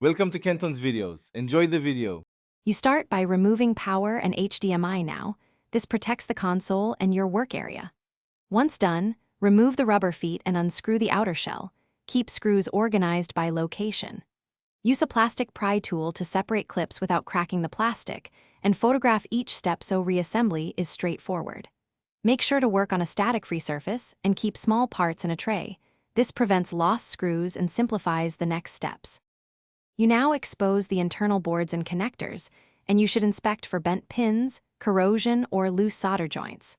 Welcome to Kenton's videos. Enjoy the video. You start by removing power and HDMI now. This protects the console and your work area. Once done, remove the rubber feet and unscrew the outer shell. Keep screws organized by location. Use a plastic pry tool to separate clips without cracking the plastic, and photograph each step so reassembly is straightforward. Make sure to work on a static-free surface and keep small parts in a tray. This prevents lost screws and simplifies the next steps. You now expose the internal boards and connectors, and you should inspect for bent pins, corrosion, or loose solder joints.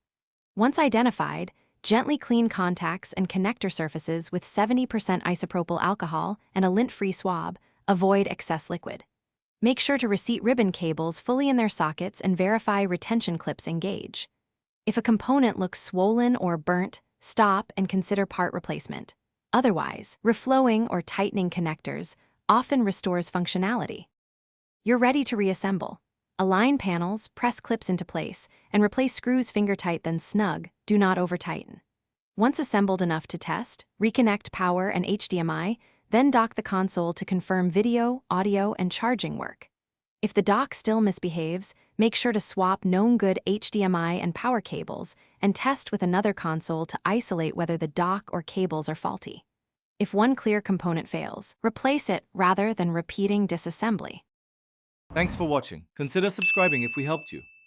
Once identified, gently clean contacts and connector surfaces with 70% isopropyl alcohol and a lint-free swab. Avoid excess liquid. Make sure to reseat ribbon cables fully in their sockets and verify retention clips engage. If a component looks swollen or burnt, stop and consider part replacement. Otherwise, reflowing or tightening connectors often restores functionality. You're ready to reassemble. Align panels, press clips into place, and replace screws finger-tight then snug, do not over-tighten. Once assembled enough to test, reconnect power and HDMI, then dock the console to confirm video, audio, and charging work. If the dock still misbehaves, make sure to swap known good HDMI and power cables and test with another console to isolate whether the dock or cables are faulty. If one clear component fails, replace it rather than repeating disassembly. Thanks for watching. Consider subscribing if we helped you.